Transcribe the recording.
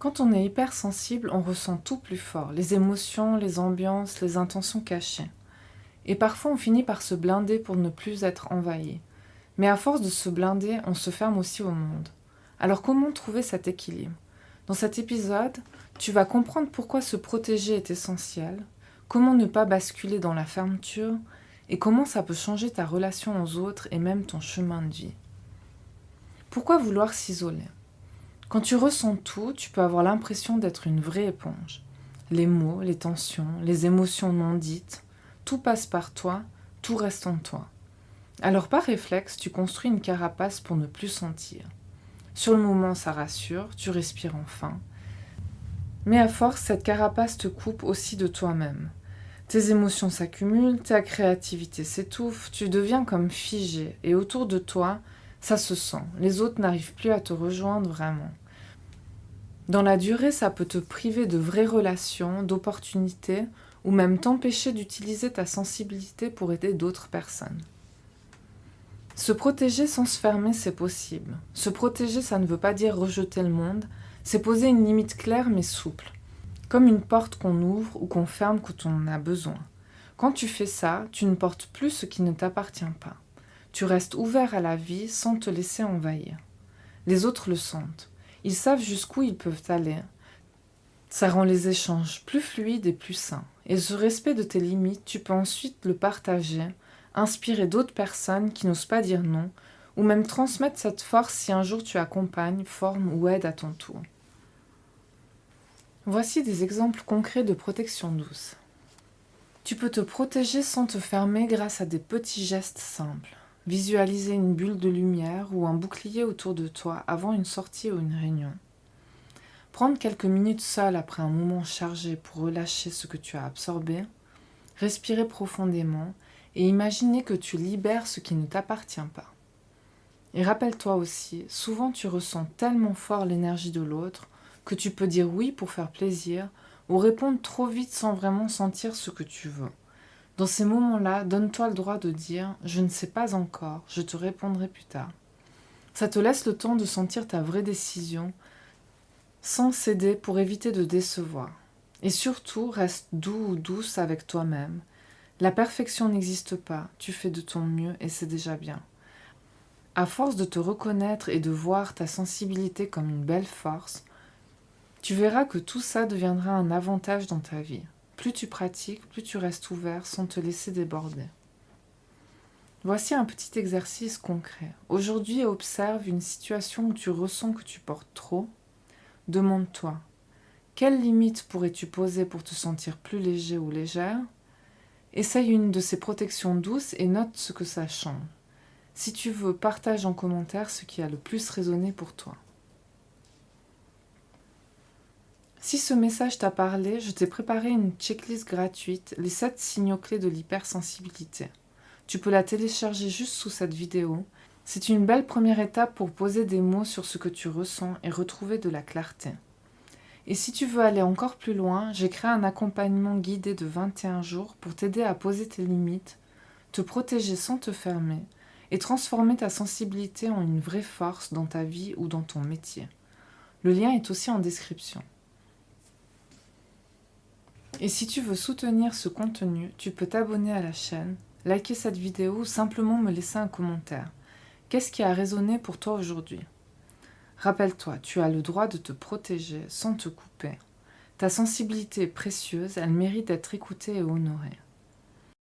Quand on est hypersensible, on ressent tout plus fort, les émotions, les ambiances, les intentions cachées. Et parfois on finit par se blinder pour ne plus être envahi. Mais à force de se blinder, on se ferme aussi au monde. Alors comment trouver cet équilibre? Dans cet épisode, tu vas comprendre pourquoi se protéger est essentiel, comment ne pas basculer dans la fermeture, et comment ça peut changer ta relation aux autres et même ton chemin de vie. Pourquoi vouloir s'isoler? Quand tu ressens tout, tu peux avoir l'impression d'être une vraie éponge. Les mots, les tensions, les émotions non dites, tout passe par toi, tout reste en toi. Alors par réflexe, tu construis une carapace pour ne plus sentir. Sur le moment, ça rassure, tu respires enfin. Mais à force, cette carapace te coupe aussi de toi-même. Tes émotions s'accumulent, ta créativité s'étouffe, tu deviens comme figé, et autour de toi, ça se sent. Les autres n'arrivent plus à te rejoindre vraiment. Dans la durée, ça peut te priver de vraies relations, d'opportunités, ou même t'empêcher d'utiliser ta sensibilité pour aider d'autres personnes. Se protéger sans se fermer, c'est possible. Se protéger, ça ne veut pas dire rejeter le monde, c'est poser une limite claire mais souple. Comme une porte qu'on ouvre ou qu'on ferme quand on en a besoin. Quand tu fais ça, tu ne portes plus ce qui ne t'appartient pas. Tu restes ouvert à la vie sans te laisser envahir. Les autres le sentent. Ils savent jusqu'où ils peuvent aller. Ça rend les échanges plus fluides et plus sains. Et ce respect de tes limites, tu peux ensuite le partager, inspirer d'autres personnes qui n'osent pas dire non, ou même transmettre cette force si un jour tu accompagnes, formes ou aides à ton tour. Voici des exemples concrets de protection douce. Tu peux te protéger sans te fermer grâce à des petits gestes simples. Visualiser une bulle de lumière ou un bouclier autour de toi avant une sortie ou une réunion. Prendre quelques minutes seul après un moment chargé pour relâcher ce que tu as absorbé. Respirer profondément et imaginer que tu libères ce qui ne t'appartient pas. Et rappelle-toi aussi, souvent tu ressens tellement fort l'énergie de l'autre que tu peux dire oui pour faire plaisir ou répondre trop vite sans vraiment sentir ce que tu veux. Dans ces moments-là, donne-toi le droit de dire « je ne sais pas encore, je te répondrai plus tard ». Ça te laisse le temps de sentir ta vraie décision sans céder pour éviter de décevoir. Et surtout, reste doux ou douce avec toi-même. La perfection n'existe pas, tu fais de ton mieux et c'est déjà bien. À force de te reconnaître et de voir ta sensibilité comme une belle force, tu verras que tout ça deviendra un avantage dans ta vie. Plus tu pratiques, plus tu restes ouvert sans te laisser déborder. Voici un petit exercice concret. Aujourd'hui, observe une situation où tu ressens que tu portes trop. Demande-toi, quelles limites pourrais-tu poser pour te sentir plus léger ou légère? Essaye une de ces protections douces et note ce que ça change. Si tu veux, partage en commentaire ce qui a le plus résonné pour toi. Si ce message t'a parlé, je t'ai préparé une checklist gratuite, les 7 signaux clés de l'hypersensibilité. Tu peux la télécharger juste sous cette vidéo. C'est une belle première étape pour poser des mots sur ce que tu ressens et retrouver de la clarté. Et si tu veux aller encore plus loin, j'ai créé un accompagnement guidé de 21 jours pour t'aider à poser tes limites, te protéger sans te fermer et transformer ta sensibilité en une vraie force dans ta vie ou dans ton métier. Le lien est aussi en description. Et si tu veux soutenir ce contenu, tu peux t'abonner à la chaîne, liker cette vidéo ou simplement me laisser un commentaire. Qu'est-ce qui a résonné pour toi aujourd'hui? Rappelle-toi, tu as le droit de te protéger sans te couper. Ta sensibilité est précieuse, elle mérite d'être écoutée et honorée.